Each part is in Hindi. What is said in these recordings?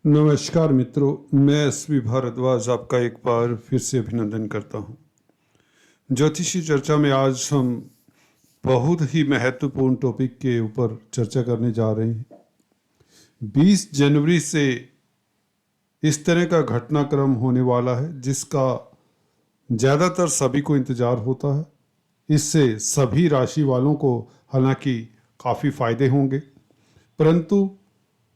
नमस्कार मित्रों, मैं एसवी भारद्वाज आपका एक बार फिर से अभिनंदन करता हूं। ज्योतिषी चर्चा में आज हम बहुत ही महत्वपूर्ण टॉपिक के ऊपर चर्चा करने जा रहे हैं। 20 जनवरी से इस तरह का घटनाक्रम होने वाला है जिसका ज़्यादातर सभी को इंतज़ार होता है। इससे सभी राशि वालों को हालांकि काफ़ी फायदे होंगे, परंतु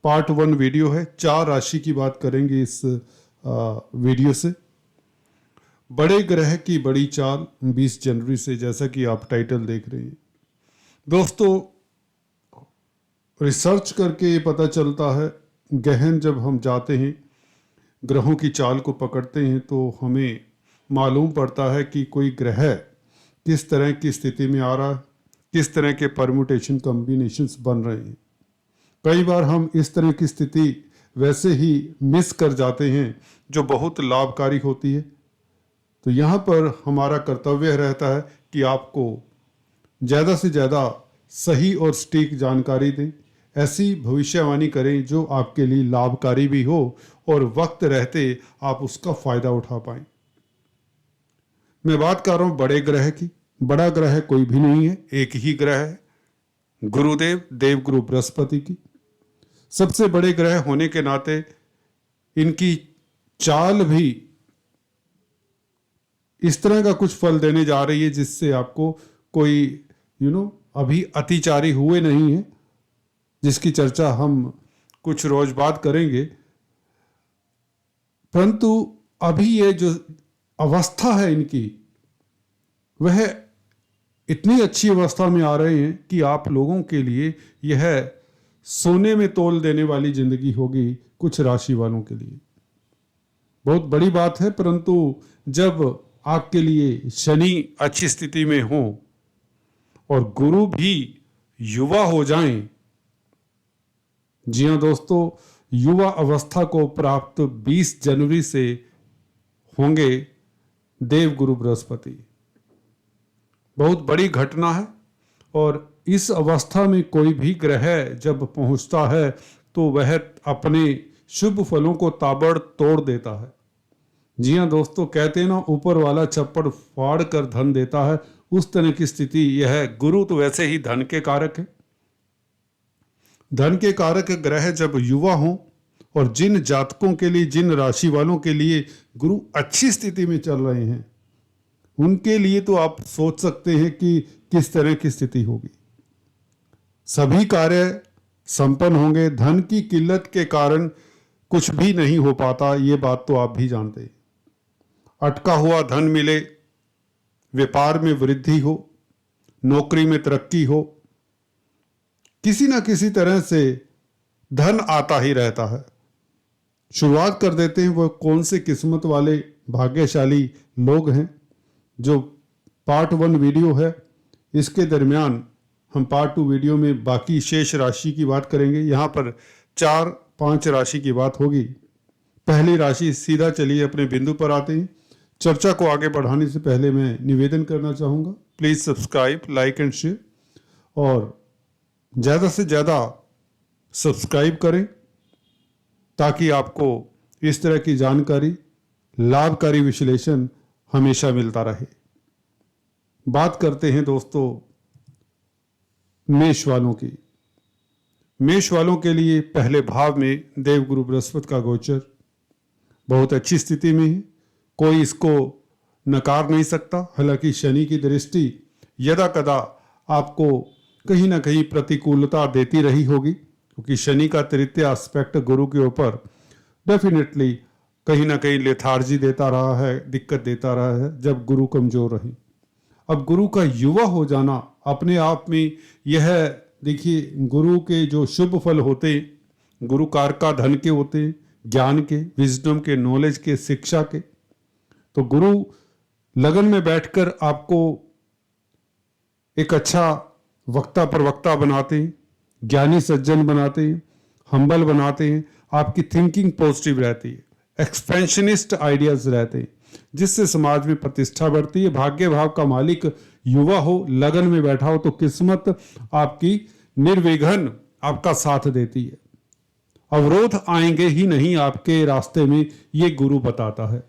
पार्ट 1 वीडियो है, 4 राशि की बात करेंगे इस वीडियो से। बड़े ग्रह की बड़ी चाल 20 जनवरी से, जैसा कि आप टाइटल देख रहे हैं। दोस्तों, रिसर्च करके ये पता चलता है, गहन जब हम जाते हैं ग्रहों की चाल को पकड़ते हैं तो हमें मालूम पड़ता है कि कोई ग्रह किस तरह की स्थिति में आ रहा है, किस तरह के परम्यूटेशन कॉम्बिनेशंस बन रहे हैं। कई बार हम इस तरह की स्थिति वैसे ही मिस कर जाते हैं जो बहुत लाभकारी होती है। तो यहाँ पर हमारा कर्तव्य रहता है कि आपको ज़्यादा से ज़्यादा सही और सटीक जानकारी दें, ऐसी भविष्यवाणी करें जो आपके लिए लाभकारी भी हो और वक्त रहते आप उसका फ़ायदा उठा पाएं। मैं बात कर रहा हूँ बड़े ग्रह की। बड़ा ग्रह कोई भी नहीं है, एक ही ग्रह है, गुरुदेव देवगुरु बृहस्पति की। सबसे बड़े ग्रह होने के नाते इनकी चाल भी इस तरह का कुछ फल देने जा रही है जिससे आपको कोई अभी अतिचारी हुए नहीं है, जिसकी चर्चा हम कुछ रोज बाद करेंगे। परंतु अभी ये जो अवस्था है इनकी, वह इतनी अच्छी अवस्था में आ रहे हैं कि आप लोगों के लिए यह सोने में तोल देने वाली जिंदगी होगी कुछ राशि वालों के लिए। बहुत बड़ी बात है, परंतु जब आपके लिए शनि अच्छी स्थिति में हो और गुरु भी युवा हो जाएं, जी हाँ दोस्तों, युवा अवस्था को प्राप्त 20 जनवरी से होंगे देवगुरु बृहस्पति। बहुत बड़ी घटना है और इस अवस्था में कोई भी ग्रह जब पहुंचता है तो वह अपने शुभ फलों को ताबड़तोड़ देता है। जी हाँ दोस्तों, कहते हैं ना, ऊपर वाला छप्पड़ फाड़ कर धन देता है, उस तरह की स्थिति यह है। गुरु तो वैसे ही धन के कारक है। धन के कारक ग्रह जब युवा हों, और जिन जातकों के लिए, जिन राशि वालों के लिए गुरु अच्छी स्थिति में चल रहे हैं, उनके लिए तो आप सोच सकते हैं कि किस तरह की स्थिति होगी। सभी कार्य संपन्न होंगे। धन की किल्लत के कारण कुछ भी नहीं हो पाता, ये बात तो आप भी जानते हैं। अटका हुआ धन मिले, व्यापार में वृद्धि हो, नौकरी में तरक्की हो, किसी ना किसी तरह से धन आता ही रहता है। शुरुआत कर देते हैं वो कौन से किस्मत वाले भाग्यशाली लोग हैं। जो पार्ट 1 वीडियो है, इसके दरमियान हम पार्ट 2 वीडियो में बाकी शेष राशि की बात करेंगे। यहाँ पर 4-5 राशि की बात होगी। पहली राशि, सीधा चलिए अपने बिंदु पर आते हैं। चर्चा को आगे बढ़ाने से पहले मैं निवेदन करना चाहूँगा, please subscribe, like and share, और ज़्यादा से ज़्यादा सब्सक्राइब करें ताकि आपको इस तरह की जानकारी, लाभकारी विश्लेषण हमेशा मिलता रहे। बात करते हैं दोस्तों मेष वालों की। मेष वालों के लिए पहले भाव में देवगुरु बृहस्पति का गोचर बहुत अच्छी स्थिति में है, कोई इसको नकार नहीं सकता। हालांकि शनि की दृष्टि यदा कदा आपको कहीं ना कहीं प्रतिकूलता देती रही होगी, क्योंकि शनि का तृतीय एस्पेक्ट गुरु के ऊपर डेफिनेटली कहीं ना कहीं लेथार्जी देता रहा है, दिक्कत देता रहा है जब गुरु कमजोर रहे। अब गुरु का युवा हो जाना अपने आप में यह, देखिए, गुरु के जो शुभ फल होते, गुरु कार का धन के होते, ज्ञान के, विजडम के, नॉलेज के, शिक्षा के। तो गुरु लगन में बैठकर आपको एक अच्छा वक्ता प्रवक्ता बनाते हैं, ज्ञानी सज्जन बनाते हैं, हम्बल बनाते हैं। आपकी थिंकिंग पॉजिटिव रहती है, एक्सपेंशनिस्ट आइडियाज रहते हैं, जिससे समाज में प्रतिष्ठा बढ़ती है। भाग्य भाव का मालिक युवा हो, लगन में बैठा हो, तो किस्मत आपकी निर्विघ्न आपका साथ देती है। अवरोध आएंगे ही नहीं आपके रास्ते में, ये गुरु बताता है।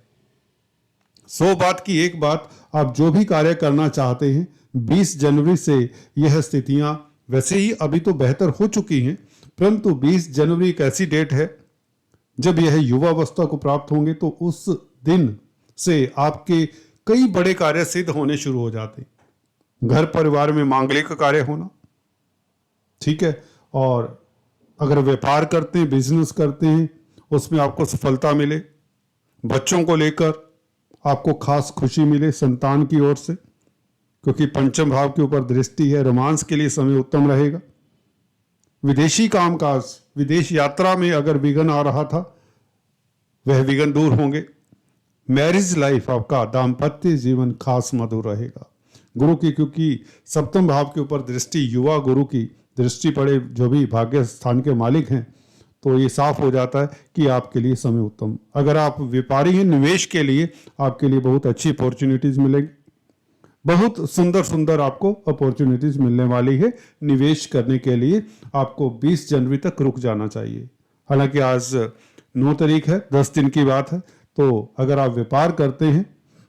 100 बात की एक बात, आप जो भी कार्य करना चाहते हैं 20 जनवरी से यह स्थितियां वैसे ही अभी तो बेहतर हो चुकी हैं, परंतु 20 जनवरी एक ऐसी डेट है जब यह युवावस्था को प्राप्त होंगे, तो उस दिन से आपके कई बड़े कार्य सिद्ध होने शुरू हो जाते हैं। घर परिवार में मांगलिक कार्य होना, ठीक है, और अगर व्यापार करते हैं, बिजनेस करते हैं, उसमें आपको सफलता मिले, बच्चों को लेकर आपको खास खुशी मिले संतान की ओर से, क्योंकि पंचम भाव के ऊपर दृष्टि है। रोमांस के लिए समय उत्तम रहेगा। विदेशी कामकाज, विदेश यात्रा में अगर विघ्न आ रहा था वह विघ्न दूर होंगे। मैरिज लाइफ, आपका दाम्पत्य जीवन खास मधुर रहेगा गुरु की, क्योंकि सप्तम भाव के ऊपर दृष्टि, युवा गुरु की दृष्टि पड़े, जो भी भाग्य स्थान के मालिक हैं, तो ये साफ हो जाता है कि आपके लिए समय उत्तम। अगर आप व्यापारी हैं, निवेश के लिए आपके लिए बहुत अच्छी अपॉर्चुनिटीज मिलेगी। बहुत सुंदर सुंदर आपको अपॉर्चुनिटीज मिलने वाली है। निवेश करने के लिए आपको 20 जनवरी तक रुक जाना चाहिए। हालांकि आज 9 तारीख है, 10 दिन की बात है। तो अगर आप व्यापार करते हैं,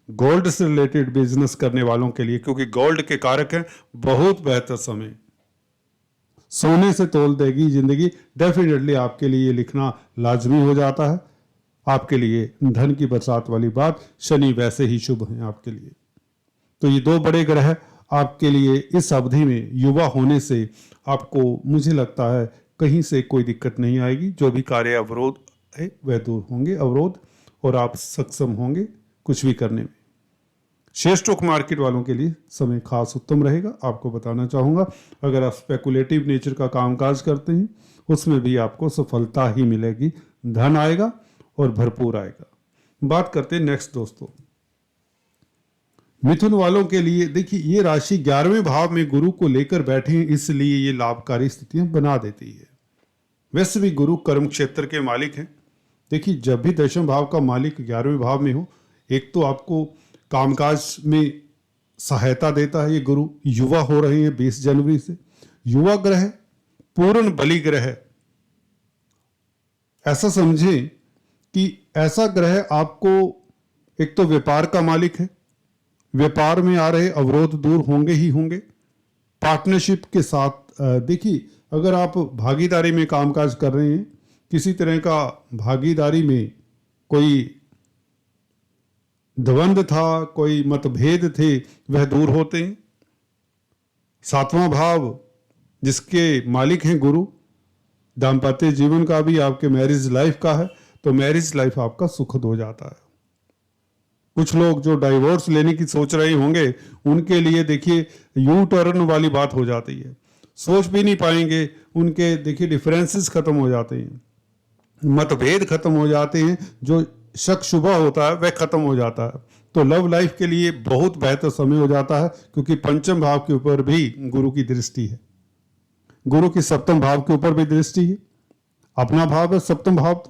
गोल्ड से रिलेटेड बिजनेस करने वालों के लिए, क्योंकि गोल्ड के कारक हैं, बहुत बेहतर समय, सोने से तोल देगी जिंदगी। डेफिनेटली आपके लिए लिखना लाजमी हो जाता है। आपके लिए धन की बरसात वाली बात, शनि वैसे ही शुभ हैं आपके लिए। तो ये 2 बड़े ग्रह आपके लिए इस अवधि में युवा होने से आपको, मुझे लगता है, कहीं से कोई दिक्कत नहीं आएगी। जो भी कार्य अवरोध है वह दूर होंगे, अवरोध, और आप सक्षम होंगे कुछ भी करने में। शेयर स्टॉक मार्केट वालों के लिए समय खास उत्तम रहेगा। आपको बताना चाहूँगा, अगर आप स्पेकुलेटिव नेचर का कामकाज करते हैं उसमें भी आपको सफलता ही मिलेगी, धन आएगा और भरपूर आएगा। बात करते हैं नेक्स्ट दोस्तों, मिथुन वालों के लिए। देखिए, ये राशि 11वें भाव में गुरु को लेकर बैठे हैं, इसलिए ये लाभकारी स्थितियां बना देती है। वैसे भी गुरु कर्म क्षेत्र के मालिक हैं। देखिए, जब भी दशम भाव का मालिक 11वें भाव में हो, एक तो आपको कामकाज में सहायता देता है ये गुरु। युवा हो रहे हैं 20 जनवरी से, युवा ग्रह पूर्ण बलि ग्रह है। ऐसा समझें कि ऐसा ग्रह आपको, एक तो व्यापार का मालिक है, व्यापार में आ रहे अवरोध दूर होंगे ही होंगे। पार्टनरशिप के साथ, देखिए, अगर आप भागीदारी में कामकाज कर रहे हैं, किसी तरह का भागीदारी में कोई द्वंद्व था, कोई मतभेद थे, वह दूर होते हैं। 7वां भाव जिसके मालिक हैं गुरु, दाम्पत्य जीवन का भी, आपके मैरिज लाइफ का है, तो मैरिज लाइफ आपका सुखद हो जाता है। कुछ लोग जो डाइवोर्स लेने की सोच रहे होंगे, उनके लिए देखिए यू टर्न वाली बात हो जाती है। सोच भी नहीं पाएंगे, उनके देखिए डिफरेंसेस खत्म हो जाते हैं, मतभेद खत्म हो जाते हैं, जो शक शुबा होता है वह खत्म हो जाता है। तो लव लाइफ के लिए बहुत बेहतर समय हो जाता है, क्योंकि पंचम भाव के ऊपर भी गुरु की दृष्टि है, गुरु की सप्तम भाव के ऊपर भी दृष्टि है, अपना भाव है सप्तम भाव।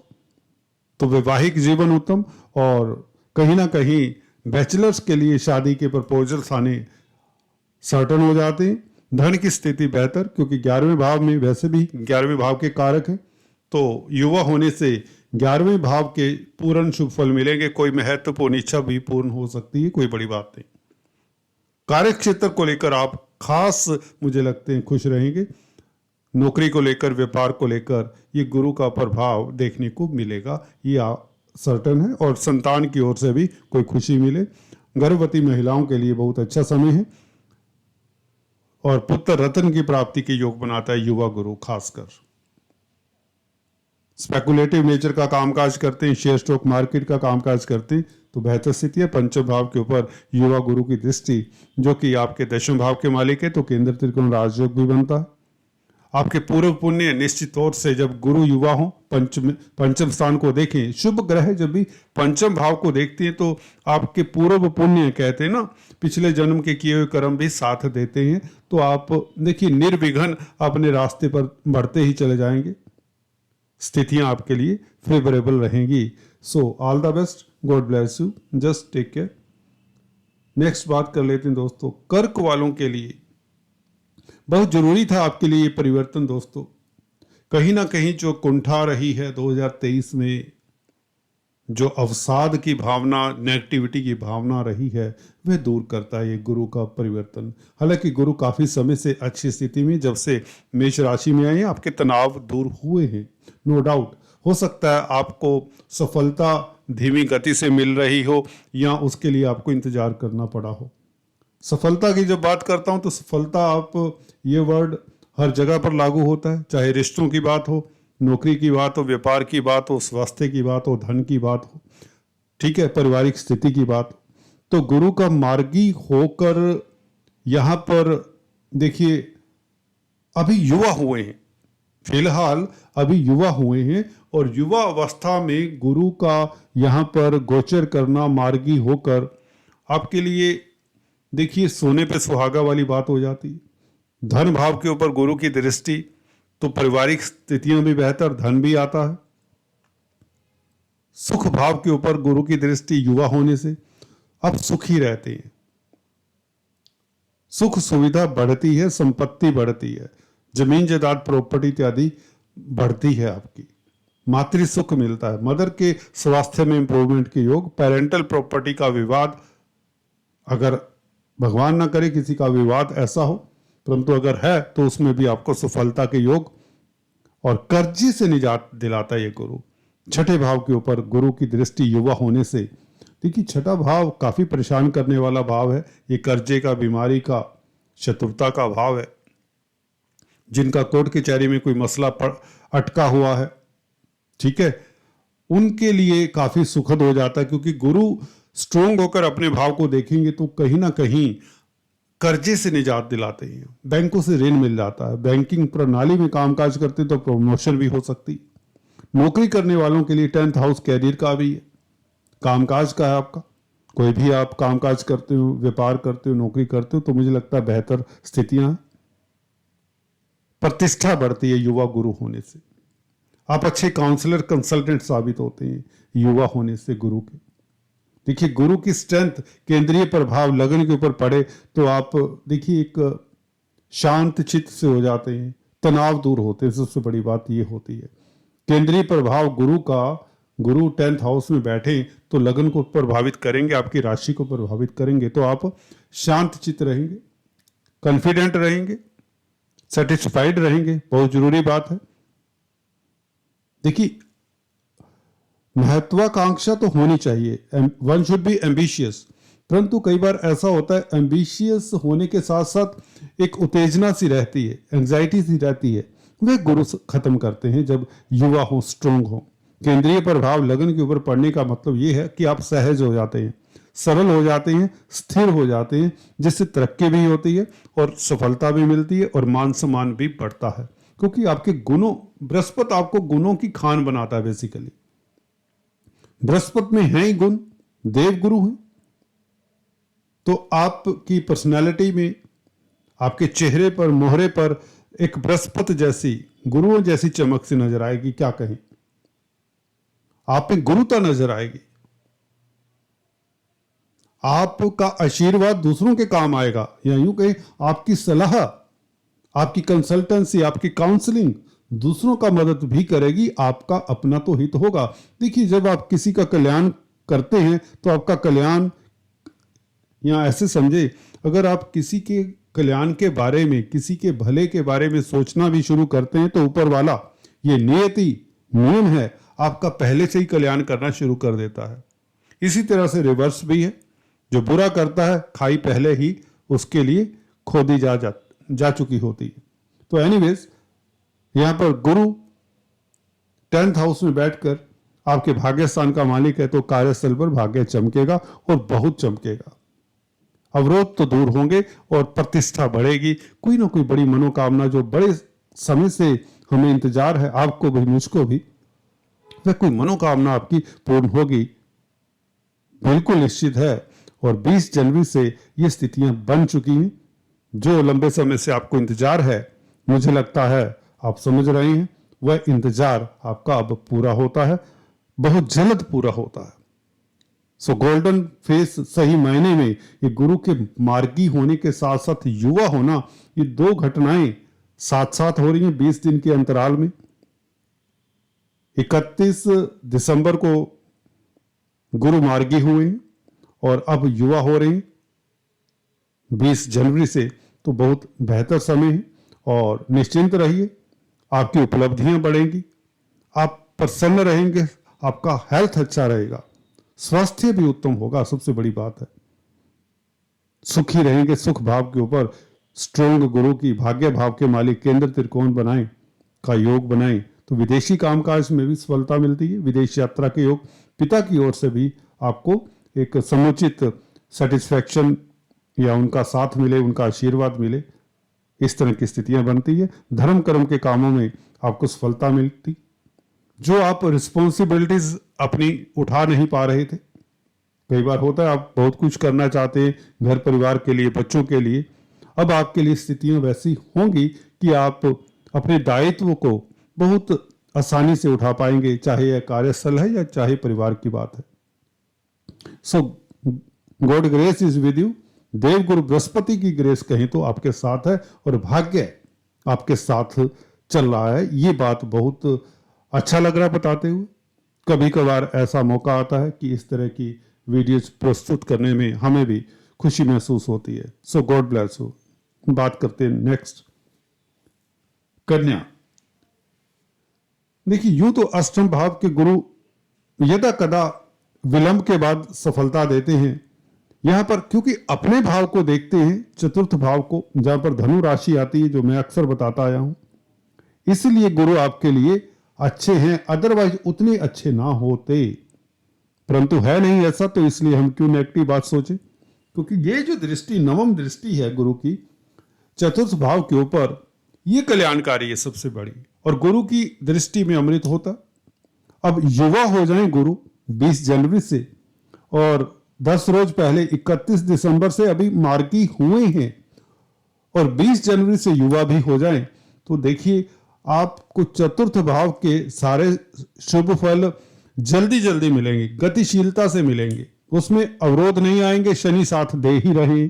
तो वैवाहिक जीवन उत्तम, और कहीं ना कहीं बैचलर्स के लिए शादी के प्रपोजल्स आने सर्टन हो जाते हैं। धन की स्थिति बेहतर, क्योंकि 11वें भाव में वैसे भी 11वें भाव के कारक हैं, तो युवा होने से 11वें भाव के पूर्ण शुभ फल मिलेंगे। कोई महत्वपूर्ण इच्छा भी पूर्ण हो सकती है, कोई बड़ी बात नहीं। कार्य क्षेत्र को लेकर आप खास, मुझे लगते हैं, खुश रहेंगे। नौकरी को लेकर, व्यापार को लेकर ये गुरु का प्रभाव देखने को मिलेगा, ये सर्टन है। और संतान की ओर से भी कोई खुशी मिले। गर्भवती महिलाओं के लिए बहुत अच्छा समय है, और पुत्र रत्न की प्राप्ति के योग बनाता है युवा गुरु। खासकर स्पेकुलेटिव नेचर का कामकाज करते हैं, शेयर स्टॉक मार्केट का कामकाज करते हैं, तो बेहतर स्थिति है। पंचम भाव के ऊपर युवा गुरु की दृष्टि, जो कि आपके दशम भाव के मालिक है, तो केंद्र त्रिकोण राजयोग भी बनता है। आपके पूर्व पुण्य निश्चित तौर से, जब गुरु युवा हो, पंचम स्थान को देखें, शुभ ग्रह जब भी पंचम भाव को देखते हैं, तो आपके पूर्व पुण्य, कहते हैं ना, पिछले जन्म के किए हुए कर्म भी साथ देते हैं। तो आप देखिए निर्विघ्न अपने रास्ते पर बढ़ते ही चले जाएंगे। स्थितियां आपके लिए फेवरेबल रहेंगी। So all the best, God bless you, just take care. Next बात कर लेते हैं दोस्तों, कर्क वालों के लिए बहुत जरूरी था आपके लिए ये परिवर्तन दोस्तों। कहीं ना कहीं जो कुंठा रही है 2023 में, जो अवसाद की भावना, नेगेटिविटी की भावना रही है, वह दूर करता है ये गुरु का परिवर्तन। हालांकि गुरु काफ़ी समय से अच्छी स्थिति में, जब से मेष राशि में आए हैं, आपके तनाव दूर हुए हैं, नो डाउट। हो सकता है आपको सफलता धीमी गति से मिल रही हो या उसके लिए आपको इंतजार करना पड़ा हो। सफलता की जब बात करता हूँ तो सफलता, आप ये वर्ड हर जगह पर लागू होता है, चाहे रिश्तों की बात हो, नौकरी की बात हो, व्यापार की बात हो, स्वास्थ्य की बात हो, धन की बात हो, ठीक है, पारिवारिक स्थिति की बात हो। तो गुरु का मार्गी होकर यहाँ पर देखिए, अभी युवा हुए हैं, फिलहाल अभी युवा हुए हैं, और युवा अवस्था में गुरु का यहाँ पर गोचर करना मार्गी होकर आपके लिए देखिए सोने पे सुहागा वाली बात हो जाती है। धन भाव के ऊपर गुरु की दृष्टि, तो पारिवारिक स्थितियां भी बेहतर, धन भी आता है। सुख भाव के ऊपर गुरु की दृष्टि युवा होने से आप सुखी रहते हैं, सुख सुविधा बढ़ती है, संपत्ति बढ़ती है, जमीन जायदाद प्रॉपर्टी इत्यादि बढ़ती है, आपकी मातृ सुख मिलता है, मदर के स्वास्थ्य में इंप्रूवमेंट के योग, पेरेंटल प्रॉपर्टी का विवाद, अगर भगवान ना करे किसी का विवाद ऐसा हो, परंतु अगर है तो उसमें भी आपको सफलता के योग, और कर्जे से निजात दिलाता है ये गुरु। छठे भाव के ऊपर गुरु की दृष्टि युवा होने से, देखिए छठा भाव काफी परेशान करने वाला भाव है, ये कर्जे का, बीमारी का, शत्रुता का भाव है। जिनका कोर्ट कचहरी में कोई मसला अटका हुआ है, ठीक है, उनके लिए काफी सुखद हो जाता है, क्योंकि गुरु स्ट्रोंग होकर अपने भाव को देखेंगे तो कहीं ना कहीं कर्जे से निजात दिलाते हैं, बैंकों से ऋण मिल जाता है, बैंकिंग प्रणाली में कामकाज करते तो प्रमोशन भी हो सकती। नौकरी करने वालों के लिए 10th हाउस कैरियर का भी है, कामकाज का है आपका। कोई भी आप कामकाज करते हो, व्यापार करते हो, नौकरी करते हो, तो मुझे लगता है बेहतर स्थितियां हैं, प्रतिष्ठा बढ़ती है युवा गुरु होने से। आप अच्छे काउंसलर, कंसल्टेंट साबित होते हैं युवा होने से गुरु के। देखिए गुरु की स्ट्रेंथ, केंद्रीय प्रभाव लगन के ऊपर पड़े तो आप देखिए एक शांत चित्त से हो जाते हैं, तनाव दूर होते हैं। सबसे बड़ी बात ये होती है, केंद्रीय प्रभाव गुरु का, गुरु 10th हाउस में बैठे तो लगन को प्रभावित करेंगे, आपकी राशि को प्रभावित करेंगे, तो आप शांत चित्त रहेंगे, कॉन्फिडेंट रहेंगे, सेटिस्फाइड रहेंगे, बहुत जरूरी बात है। देखिए महत्वाकांक्षा तो होनी चाहिए, वन शुड बी एम्बिशियस, परंतु कई बार ऐसा होता है एम्बिशियस होने के साथ साथ एक उत्तेजना सी रहती है, एंजाइटी सी रहती है, वे गुरु खत्म करते हैं जब युवा हो, स्ट्रोंग हो। केंद्रीय प्रभाव लगन के ऊपर पड़ने का मतलब ये है कि आप सहज हो जाते हैं, सरल हो जाते हैं, स्थिर हो जाते हैं, जिससे तरक्की भी होती है और सफलता भी मिलती है और मान सम्मान भी बढ़ता है, क्योंकि आपके गुणों, बृहस्पति आपको गुणों की खान बनाता है। बेसिकली बृहस्पति में है ही गुण, देव गुरु है, तो आपकी पर्सनालिटी में, आपके चेहरे पर, मोहरे पर एक बृहस्पति जैसी, गुरुओं जैसी चमक से नजर आएगी। क्या कहें, आप में गुरुता नजर आएगी, आपका आशीर्वाद दूसरों के काम आएगा, या यूं कहें आपकी सलाह, आपकी कंसल्टेंसी, आपकी काउंसलिंग दूसरों का मदद भी करेगी, आपका अपना तो हित होगा। देखिए जब आप किसी का कल्याण करते हैं तो आपका कल्याण, या ऐसे समझे, अगर आप किसी के कल्याण के बारे में, किसी के भले के बारे में सोचना भी शुरू करते हैं तो ऊपर वाला, ये नियति, नियम है, आपका पहले से ही कल्याण करना शुरू कर देता है। इसी तरह से रिवर्स भी है, जो बुरा करता है खाई पहले ही उसके लिए खोदी जा चुकी होती है। तो एनीवेज यहां पर गुरु 10th हाउस में बैठकर आपके भाग्य स्थान का मालिक है, तो कार्यस्थल पर भाग्य चमकेगा और बहुत चमकेगा, अवरोध तो दूर होंगे और प्रतिष्ठा बढ़ेगी। कोई ना कोई बड़ी मनोकामना जो बड़े समय से हमें इंतजार है, आपको भी मुझको भी, वह कोई मनोकामना आपकी पूर्ण होगी, बिल्कुल निश्चित है। और 20 जनवरी से ये स्थितियां बन चुकी हैं, जो लंबे समय से आपको इंतजार है, मुझे लगता है आप समझ रहे हैं, वह इंतजार आपका अब पूरा होता है, बहुत जल्द पूरा होता है। सो गोल्डन फेस सही मायने में ये गुरु के मार्गी होने के साथ साथ युवा होना, ये दो घटनाएं साथ साथ हो रही हैं 20 दिन के अंतराल में। 31 दिसंबर को गुरु मार्गी हुए हैं और अब युवा हो रहे हैं 20 जनवरी से, तो बहुत बेहतर समय है और निश्चिंत रहिए, आपकी उपलब्धियां बढ़ेंगी, आप प्रसन्न रहेंगे, आपका हेल्थ अच्छा रहेगा, स्वास्थ्य भी उत्तम होगा, सबसे बड़ी बात है सुखी रहेंगे। सुख भाव के ऊपर स्ट्रोंग गुरु की भाग्य भाव के मालिक केंद्र त्रिकोण बनाएं का योग बनाएं तो विदेशी कामकाज में भी सफलता मिलती है। विदेश यात्रा के योग, पिता की ओर से भी आपको एक समुचित सेटिस्फैक्शन या उनका साथ मिले, उनका आशीर्वाद मिले, इस तरह की स्थितियां बनती है। धर्म कर्म के कामों में आपको सफलता मिलती, जो आप रिस्पॉन्सिबिलिटीज अपनी उठा नहीं पा रहे थे। कई बार होता है आप बहुत कुछ करना चाहते हैं घर परिवार के लिए, बच्चों के लिए, अब आपके लिए स्थितियां वैसी होंगी कि आप अपने दायित्व को बहुत आसानी से उठा पाएंगे, चाहे यह कार्यस्थल है या चाहे परिवार की बात है। So god grace is with you. Devguru Brihaspati की ग्रेस कहीं तो आपके साथ है और भाग्य आपके साथ चल रहा है। ये बात बहुत अच्छा लग रहा है बताते हुए। कभी कभार ऐसा मौका आता है कि इस तरह की वीडियोज प्रस्तुत करने में हमें भी खुशी महसूस होती है। So God bless you. बात करते हैं नेक्स्ट, कन्या। देखिए, यूं तो अष्टम भाव के गुरु यदा कदा विलंब के बाद सफलता देते हैं। यहां पर क्योंकि अपने भाव को देखते हैं, चतुर्थ भाव को, जहां पर धनु राशि आती है, जो मैं अक्सर बताता आया हूं, इसलिए गुरु आपके लिए अच्छे हैं, अदरवाइज उतने अच्छे ना होते, परंतु है नहीं ऐसा, तो इसलिए हम क्यों नेगेटिव बात सोचें। क्योंकि ये जो दृष्टि, नवम दृष्टि है गुरु की चतुर्थ भाव के ऊपर, ये कल्याणकारी है सबसे बड़ी, और गुरु की दृष्टि में अमृत होता। अब युवा हो जाएं गुरु 20 जनवरी से, और 10 रोज पहले 31 दिसंबर से अभी मार्गी हुए हैं, और 20 जनवरी से युवा भी हो जाएं, तो देखिए आपको चतुर्थ भाव के सारे शुभ फल जल्दी जल्दी मिलेंगे, गतिशीलता से मिलेंगे, उसमें अवरोध नहीं आएंगे। शनि साथ दे ही रहे,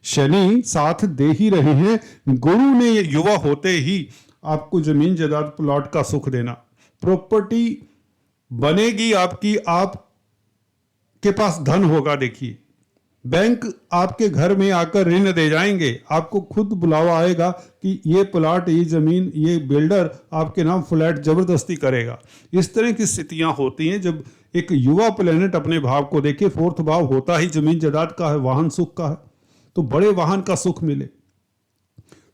शनि साथ दे ही रहे हैं। गुरु ने युवा होते ही आपको जमीन जायदाद प्लॉट का सुख देना, प्रॉपर्टी बनेगी आपकी, आपके पास धन होगा। देखिए, बैंक आपके घर में आकर ऋण दे जाएंगे, आपको खुद बुलावा आएगा कि ये प्लॉट, ये जमीन, ये बिल्डर आपके नाम फ्लैट जबरदस्ती करेगा। इस तरह की स्थितियां होती हैं जब एक युवा प्लेनेट अपने भाव को देखे। फोर्थ भाव होता ही जमीन जायदाद का है, वाहन सुख का है, तो बड़े वाहन का सुख मिले,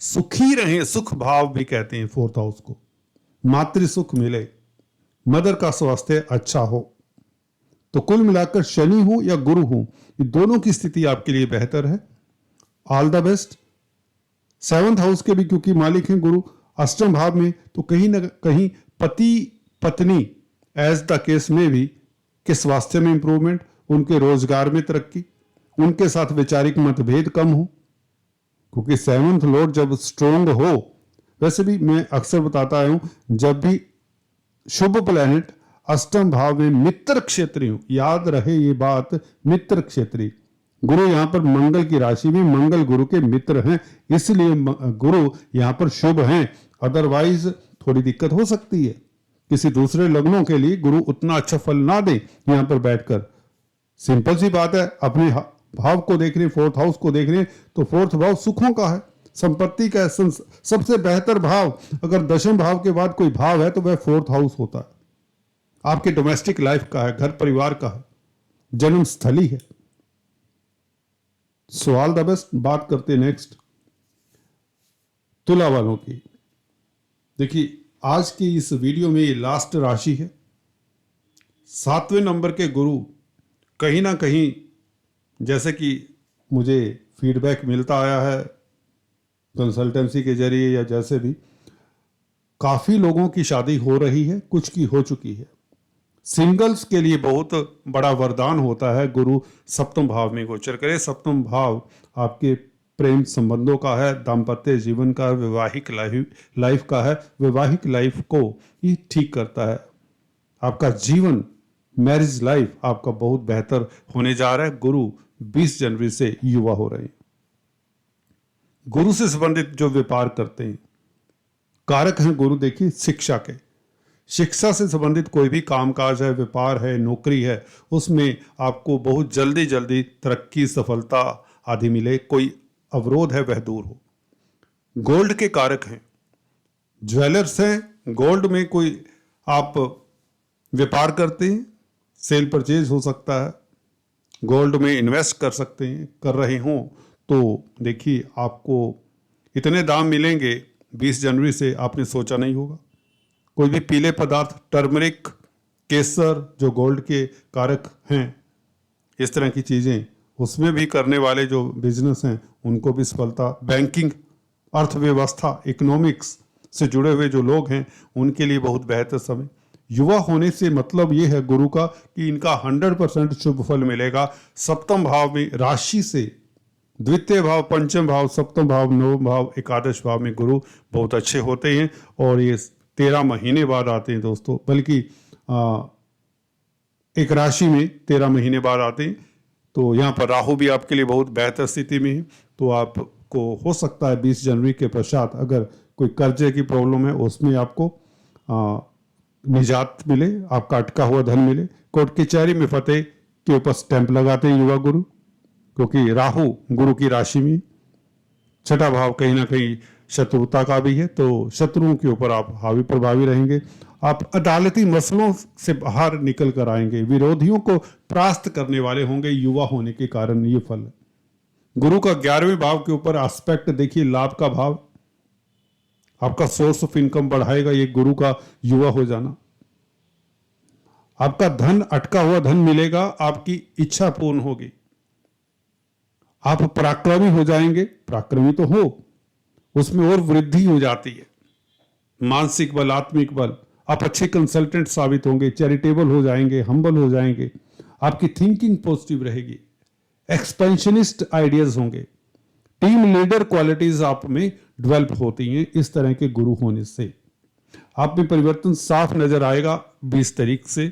सुखी रहें, सुख भाव भी कहते हैं फोर्थ हाउस को, मातृ सुख मिले, मदर का स्वास्थ्य अच्छा हो। तो कुल मिलाकर शनि हो या गुरु हो, ये दोनों की स्थिति आपके लिए बेहतर है। All the best. 7th house के भी क्योंकि मालिक हैं गुरु अष्टम भाव में, तो कहीं ना कहीं पति पत्नी एज द केस में भी के स्वास्थ्य में इंप्रूवमेंट, उनके रोजगार में तरक्की, उनके साथ वैचारिक मतभेद कम हो, क्योंकि 7th लॉर्ड जब स्ट्रोंग हो, वैसे भी मैं अक्सर बताता आया हूं, जब भी शुभ प्लैनेट अष्टम भाव में मित्र क्षेत्री हो, याद रहे ये बात, मित्र क्षेत्री गुरु यहां पर मंगल की राशि में, मंगल गुरु के मित्र हैं, इसलिए गुरु यहां पर शुभ हैं। अदरवाइज थोड़ी दिक्कत हो सकती है, किसी दूसरे लग्नों के लिए गुरु उतना अच्छा फल ना दे यहां पर बैठकर। सिंपल सी बात है, अपने भाव को देख रहे, फोर्थ हाउस को देख रहे, तो फोर्थ भाव सुखों का है, संपत्ति का है, सबसे बेहतर भाव। अगर दशम भाव के बाद कोई भाव है तो वह फोर्थ हाउस होता है, आपके डोमेस्टिक लाइफ का है, घर परिवार का है, जन्म स्थली है। सो ऑल द बेस्ट। बात करते हैं नेक्स्ट तुला वालों की। देखिए, आज की इस वीडियो में ये लास्ट राशि है। 7वें नंबर के गुरु कहीं ना कहीं, जैसे कि मुझे फीडबैक मिलता आया है कंसल्टेंसी के जरिए या जैसे भी, काफी लोगों की शादी हो रही है, कुछ की हो चुकी है। सिंगल्स के लिए बहुत बड़ा वरदान होता है गुरु सप्तम भाव में गोचर करे। सप्तम भाव आपके प्रेम संबंधों का है, दाम्पत्य जीवन का, वैवाहिक लाइफ का है। वैवाहिक लाइफ को ये ठीक करता है, आपका जीवन, मैरिज लाइफ आपका बहुत बेहतर होने जा रहा है। गुरु 20 जनवरी से युवा हो रहे हैं। गुरु से संबंधित जो व्यापार करते हैं, कारक हैं गुरु, देखिए शिक्षा के, शिक्षा से संबंधित कोई भी कामकाज है, व्यापार है, नौकरी है, उसमें आपको बहुत जल्दी जल्दी तरक्की, सफलता आदि मिले, कोई अवरोध है वह दूर हो। गोल्ड के कारक हैं, ज्वेलर्स हैं, गोल्ड में कोई आप व्यापार करते हैं, सेल परचेज हो सकता है, गोल्ड में इन्वेस्ट कर सकते हैं, कर रहे हों तो देखिए आपको इतने दाम मिलेंगे 20 जनवरी से आपने सोचा नहीं होगा। कोई भी पीले पदार्थ, टर्मरिक, केसर जो गोल्ड के कारक हैं, इस तरह की चीज़ें उसमें भी करने वाले जो बिजनेस हैं उनको भी सफलता। बैंकिंग, अर्थव्यवस्था, इकोनॉमिक्स से जुड़े हुए जो लोग हैं उनके लिए बहुत बेहतर समय। युवा होने से मतलब ये है गुरु का कि इनका 100% शुभ फल मिलेगा। सप्तम भाव में राशि से द्वितीय भाव, पंचम भाव, सप्तम भाव, नवम भाव, एकादश भाव में गुरु बहुत अच्छे होते हैं और ये 13 महीने बाद आते हैं दोस्तों, बल्कि एक राशि में 13 महीने बाद आते हैं। तो यहाँ पर राहु भी आपके लिए बहुत बेहतर स्थिति में है, तो आपको हो सकता है 20 जनवरी के पश्चात अगर कोई कर्जे की प्रॉब्लम है उसमें आपको निजात मिले, आपका अटका हुआ धन मिले। कोर्ट कचहरी में फतेह के ऊपर स्टैंप लगाते हैं युवा गुरु, क्योंकि राहु गुरु की राशि में, छठा भाव कहीं ना कहीं शत्रुता का भी है, तो शत्रुओं के ऊपर आप हावी प्रभावी रहेंगे। आप अदालती मसलों से बाहर निकल कर आएंगे, विरोधियों को परास्त करने वाले होंगे युवा होने के कारण। ये फल गुरु का 11वें भाव के ऊपर एस्पेक्ट देखिए, लाभ का भाव, आपका सोर्स ऑफ इनकम बढ़ाएगा ये गुरु का युवा हो जाना। आपका धन, अटका हुआ धन मिलेगा, आपकी इच्छा पूर्ण होगी, आप पराक्रमी हो जाएंगे। पराक्रमी तो हो, उसमें और वृद्धि हो जाती है, मानसिक बल, आत्मिक बल। आप अच्छे कंसल्टेंट साबित होंगे, चैरिटेबल हो जाएंगे, हम्बल हो जाएंगे, आपकी थिंकिंग पॉजिटिव रहेगी, एक्सपेंशनिस्ट आइडियाज होंगे, टीम लीडर क्वालिटीज आप में डेवलप होती हैं इस तरह के गुरु होने से। आप में परिवर्तन साफ नजर आएगा 20 तारीख से।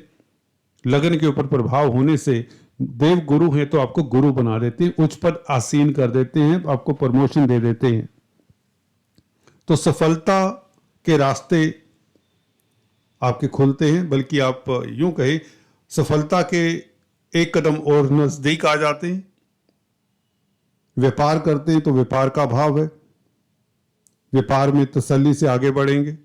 लगन के ऊपर प्रभाव होने से देव गुरु हैं तो आपको गुरु बना देते हैं, उच्च पद आसीन कर देते हैं, आपको प्रमोशन दे देते हैं। तो सफलता के रास्ते आपके खुलते हैं, बल्कि आप यूं कहें सफलता के एक कदम और नजदीक आ जाते हैं। व्यापार करते हैं तो व्यापार का भाव है, व्यापार में तसल्ली से आगे बढ़ेंगे,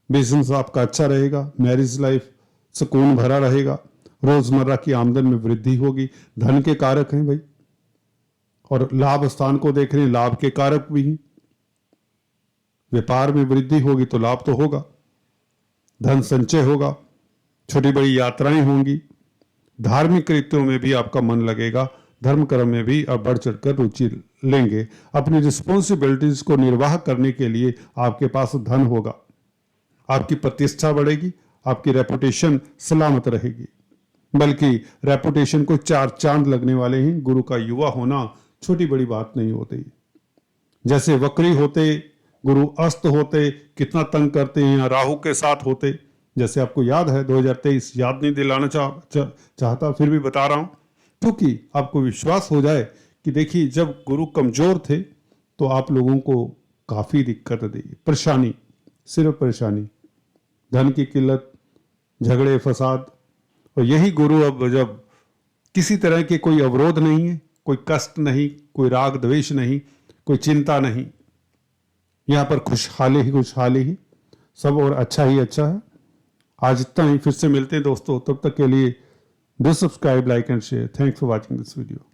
बिजनेस आपका अच्छा रहेगा, मैरिज लाइफ सुकून भरा रहेगा, रोजमर्रा की आमदन में वृद्धि होगी। धन के कारक हैं भाई, और लाभ स्थान को देख रहे हैं, लाभ के कारक भी हैं। व्यापार में वृद्धि होगी तो लाभ तो होगा, धन संचय होगा, छोटी बड़ी यात्राएं होंगी, धार्मिक कृत्यों में भी आपका मन लगेगा, धर्म कर्म में भी आप बढ़ चढ़कर रुचि लेंगे। अपनी रिस्पॉन्सिबिलिटीज को निर्वाह करने के लिए आपके पास धन होगा, आपकी प्रतिष्ठा बढ़ेगी, आपकी रेपुटेशन सलामत रहेगी। बल्कि रेपुटेशन को 4 चांद लगने वाले हैं। गुरु का युवा होना छोटी बड़ी बात नहीं होती। जैसे वक्री होते गुरु, अस्त होते कितना तंग करते हैं, राहु के साथ होते, जैसे आपको याद है 2023, याद नहीं दिलाना चाहता फिर भी बता रहा हूं, क्योंकि आपको विश्वास हो जाए कि देखिए जब गुरु कमजोर थे तो आप लोगों को काफी दिक्कत दी, परेशानी, सिर्फ परेशानी, धन की किल्लत, झगड़े फसाद। और यही गुरु अब जब किसी तरह के कोई अवरोध नहीं है, कोई कष्ट नहीं, कोई राग द्वेष नहीं, कोई चिंता नहीं, यहाँ पर खुशहाली ही खुशहाली ही, सब और अच्छा ही अच्छा है। आज इतना ही, फिर से मिलते हैं दोस्तों, तब तक के लिए do subscribe, like and share. Thanks for watching this video.